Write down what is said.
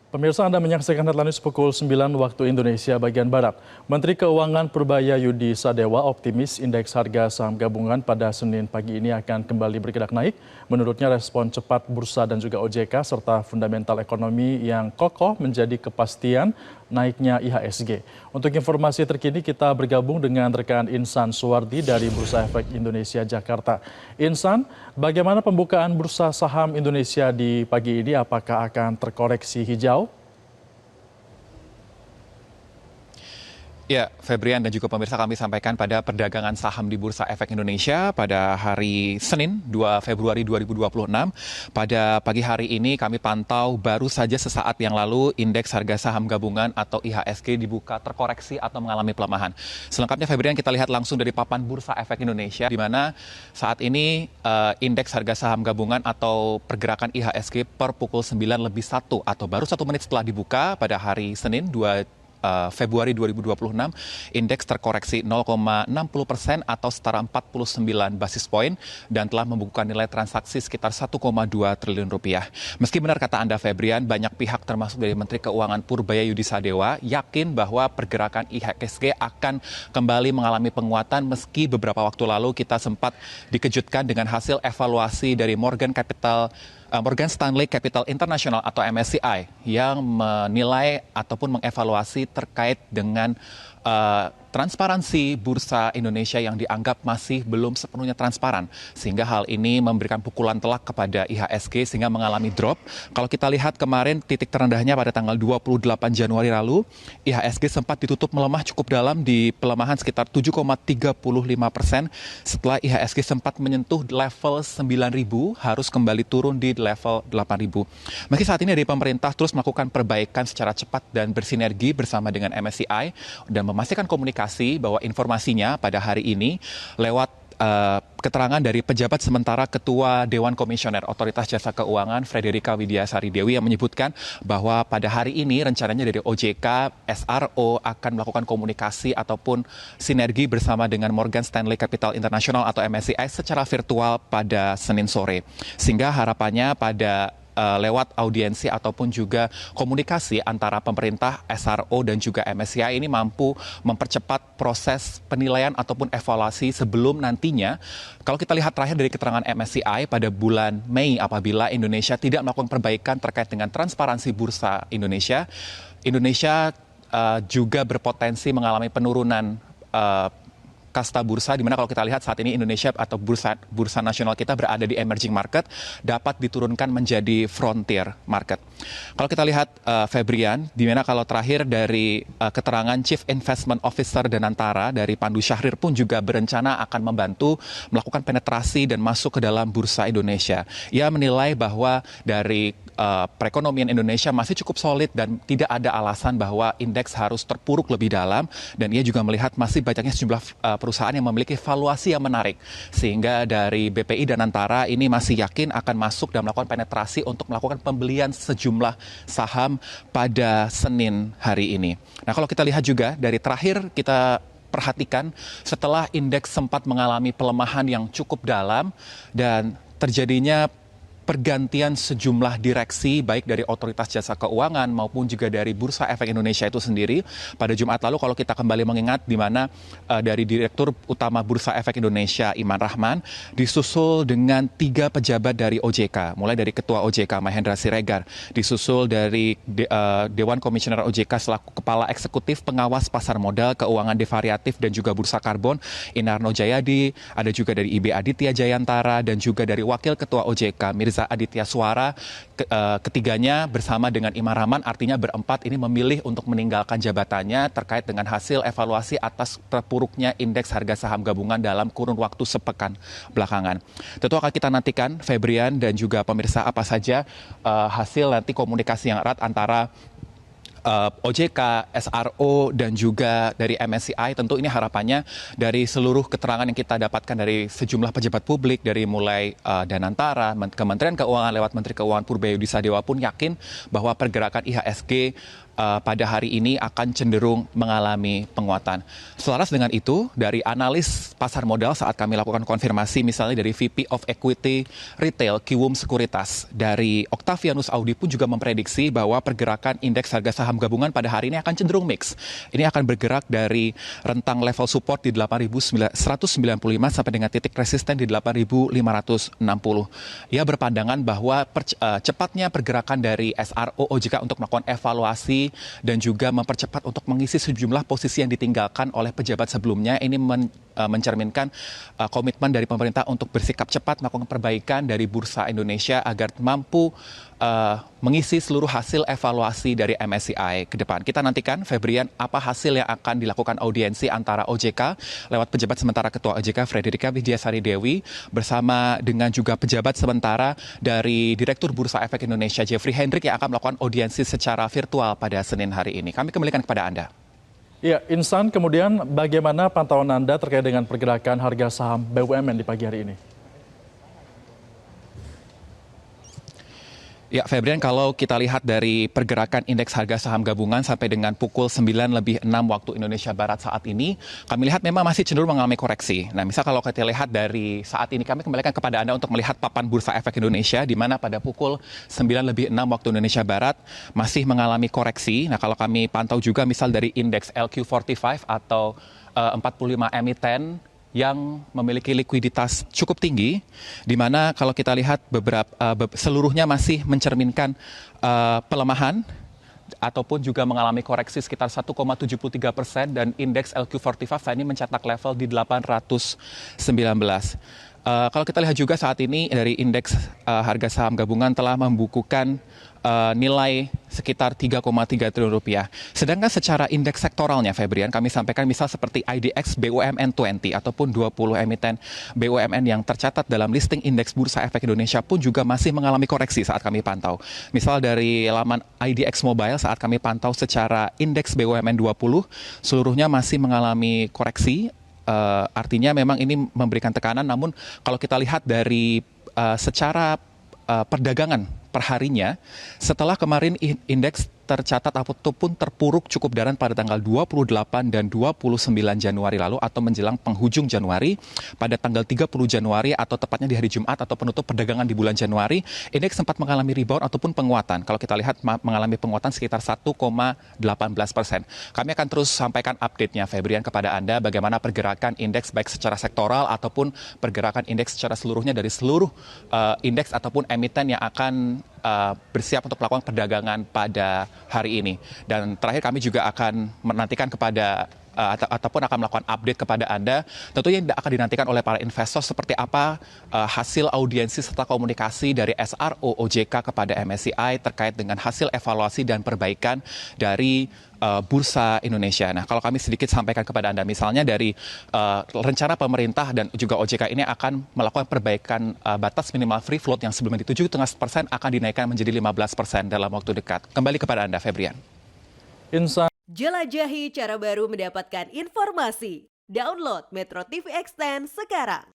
Pemirsa, Anda menyaksikan Headline News pukul 9 waktu Indonesia bagian Barat. Menteri Keuangan Purbaya-Yudi Sadewa optimis indeks harga saham gabungan pada Senin pagi ini akan kembali bergerak naik. Menurutnya respon cepat bursa dan juga OJK serta fundamental ekonomi yang kokoh menjadi kepastian naiknya IHSG. Untuk informasi terkini kita bergabung dengan rekan Insan Suwardi dari Bursa Efek Indonesia Jakarta. Insan, bagaimana pembukaan bursa saham Indonesia di pagi ini? Apakah akan terkoreksi hijau? Ya, Febrian dan juga pemirsa, kami sampaikan pada perdagangan saham di Bursa Efek Indonesia pada hari Senin 2 Februari 2026. Pada pagi hari ini kami pantau baru saja sesaat yang lalu indeks harga saham gabungan atau IHSG dibuka terkoreksi atau mengalami pelemahan. Selengkapnya Febrian kita lihat langsung dari papan Bursa Efek Indonesia di mana saat ini indeks harga saham gabungan atau pergerakan IHSG per pukul 9:01 atau baru 1 menit setelah dibuka pada hari Senin 2 Februari 2026, indeks terkoreksi 0,60% atau setara 49 basis poin dan telah membukukan nilai transaksi sekitar 1,2 triliun rupiah. Meski benar kata Anda Febrian, banyak pihak termasuk dari Menteri Keuangan Purbaya-Yudi Sadewa yakin bahwa pergerakan IHSG akan kembali mengalami penguatan meski beberapa waktu lalu kita sempat dikejutkan dengan hasil evaluasi dari Morgan Stanley Capital International atau MSCI yang menilai ataupun mengevaluasi terkait dengan transparansi bursa Indonesia yang dianggap masih belum sepenuhnya transparan. Sehingga hal ini memberikan pukulan telak kepada IHSG sehingga mengalami drop. Kalau kita lihat kemarin titik terendahnya pada tanggal 28 Januari lalu, IHSG sempat ditutup melemah cukup dalam di pelemahan sekitar 7,35% setelah IHSG sempat menyentuh level 9.000 harus kembali turun di level 8.000. Meski saat ini dari pemerintah terus melakukan perbaikan secara cepat dan bersinergi bersama dengan MSCI dan memastikan komunikasi bahwa informasinya pada hari ini lewat keterangan dari pejabat sementara Ketua Dewan Komisioner Otoritas Jasa Keuangan Frederika Widiasari Dewi yang menyebutkan bahwa pada hari ini rencananya dari OJK, SRO akan melakukan komunikasi ataupun sinergi bersama dengan Morgan Stanley Capital International atau MSCI secara virtual pada Senin sore. Sehingga harapannya pada lewat audiensi ataupun juga komunikasi antara pemerintah, SRO dan juga MSCI ini mampu mempercepat proses penilaian ataupun evaluasi sebelum nantinya kalau kita lihat terakhir dari keterangan MSCI pada bulan Mei apabila Indonesia tidak melakukan perbaikan terkait dengan transparansi bursa Indonesia juga berpotensi mengalami penurunan kasta bursa, di mana kalau kita lihat saat ini Indonesia atau bursa nasional kita berada di emerging market dapat diturunkan menjadi frontier market. Kalau kita lihat Febrian, di mana kalau terakhir dari keterangan Chief Investment Officer Danantara dari Pandu Syahrir pun juga berencana akan membantu melakukan penetrasi dan masuk ke dalam bursa Indonesia. Ia menilai bahwa dari perekonomian Indonesia masih cukup solid dan tidak ada alasan bahwa indeks harus terpuruk lebih dalam, dan ia juga melihat masih banyaknya sejumlah perusahaan yang memiliki valuasi yang menarik sehingga dari BPI Danantara ini masih yakin akan masuk dan melakukan penetrasi untuk melakukan pembelian sejumlah saham pada Senin hari ini. Nah, kalau kita lihat juga dari terakhir kita perhatikan setelah indeks sempat mengalami pelemahan yang cukup dalam dan terjadinya pergantian sejumlah direksi baik dari Otoritas Jasa Keuangan maupun juga dari Bursa Efek Indonesia itu sendiri. Pada Jumat lalu kalau kita kembali mengingat di mana dari Direktur Utama Bursa Efek Indonesia Iman Rahman disusul dengan 3 pejabat dari OJK, mulai dari Ketua OJK Mahendra Siregar, disusul dari Dewan Komisioner OJK selaku Kepala Eksekutif Pengawas Pasar Modal, Keuangan Devariatif dan juga Bursa Karbon Inarno Jayadi, ada juga dari IB Aditya Jayantara dan juga dari Wakil Ketua OJK Mirza Aditya Suara. Ketiganya bersama dengan Iman Rahman, artinya berempat ini memilih untuk meninggalkan jabatannya terkait dengan hasil evaluasi atas terpuruknya indeks harga saham gabungan dalam kurun waktu sepekan belakangan. Tentu akan kita nantikan Febrian dan juga pemirsa apa saja hasil nanti komunikasi yang erat antara OJK, SRO, dan juga dari MSCI. Tentu ini harapannya dari seluruh keterangan yang kita dapatkan dari sejumlah pejabat publik, dari mulai Danantara, Kementerian Keuangan lewat Menteri Keuangan Purbaya-Yudi Sadewa pun yakin bahwa pergerakan IHSG pada hari ini akan cenderung mengalami penguatan. Selaras dengan itu, dari analis pasar modal saat kami lakukan konfirmasi misalnya dari VP of Equity Retail Kiwum Sekuritas dari Octavianus Audi pun juga memprediksi bahwa pergerakan indeks harga saham gabungan pada hari ini akan cenderung mix. Ini akan bergerak dari rentang level support di 8.195 sampai dengan titik resisten di 8.560. Ia berpandangan bahwa cepatnya pergerakan dari SRO OJK untuk melakukan evaluasi dan juga mempercepat untuk mengisi sejumlah posisi yang ditinggalkan oleh pejabat sebelumnya ini mencerminkan komitmen dari pemerintah untuk bersikap cepat melakukan perbaikan dari Bursa Indonesia agar mampu mengisi seluruh hasil evaluasi dari MSCI ke depan. Kita nantikan, Febrian, apa hasil yang akan dilakukan audiensi antara OJK lewat pejabat sementara Ketua OJK Frederika Widyasari Dewi bersama dengan juga pejabat sementara dari Direktur Bursa Efek Indonesia Jeffrey Hendrik yang akan melakukan audiensi secara virtual pada Senin hari ini. Kami kembalikan kepada Anda. Ya, Insan, kemudian bagaimana pantauan Anda terkait dengan pergerakan harga saham BUMN di pagi hari ini? Ya, Febrian, kalau kita lihat dari pergerakan indeks harga saham gabungan sampai dengan pukul 9:06 waktu Indonesia Barat saat ini, kami lihat memang masih cenderung mengalami koreksi. Nah, misal kalau kita lihat dari saat ini, kami kembalikan kepada Anda untuk melihat papan Bursa Efek Indonesia, di mana pada pukul 9:06 waktu Indonesia Barat masih mengalami koreksi. Nah, kalau kami pantau juga misal dari indeks LQ45 atau 45 emiten yang memiliki likuiditas cukup tinggi, di mana kalau kita lihat seluruhnya masih mencerminkan pelemahan ataupun juga mengalami koreksi sekitar 1,73% dan indeks LQ45 saat ini mencetak level di 819. Kalau kita lihat juga saat ini dari indeks harga saham gabungan telah membukukan nilai sekitar 3,3 triliun rupiah. Sedangkan secara indeks sektoralnya, Febrian, kami sampaikan misal seperti IDX BUMN 20 ataupun 20 emiten BUMN yang tercatat dalam listing indeks Bursa Efek Indonesia pun juga masih mengalami koreksi saat kami pantau. Misal dari laman IDX Mobile saat kami pantau secara indeks BUMN 20, seluruhnya masih mengalami koreksi. Artinya memang ini memberikan tekanan, namun kalau kita lihat dari secara perdagangan perharinya, setelah kemarin indeks tercatat ataupun terpuruk cukup dalam pada tanggal 28 dan 29 Januari lalu atau menjelang penghujung Januari, pada tanggal 30 Januari atau tepatnya di hari Jumat atau penutup perdagangan di bulan Januari, indeks sempat mengalami rebound ataupun penguatan. Kalau kita lihat mengalami penguatan sekitar 1,18%. Kami akan terus sampaikan update-nya, Febrian, kepada Anda bagaimana pergerakan indeks baik secara sektoral ataupun pergerakan indeks secara seluruhnya dari seluruh indeks ataupun emiten yang akan bersiap untuk melakukan perdagangan pada hari ini. Dan terakhir kami juga akan menantikan kepada ataupun akan melakukan update kepada Anda. Tentunya akan dinantikan oleh para investor seperti apa hasil audiensi serta komunikasi dari SRO OJK kepada MSCI terkait dengan hasil evaluasi dan perbaikan dari Bursa Indonesia. Nah, kalau kami sedikit sampaikan kepada Anda, misalnya dari rencana pemerintah dan juga OJK ini akan melakukan perbaikan batas minimal free float yang sebelumnya di 7,5% akan dinaikkan menjadi 15% dalam waktu dekat. Kembali kepada Anda, Febrian. Insan. Jelajahi cara baru mendapatkan informasi. Download Metro TV Extend sekarang.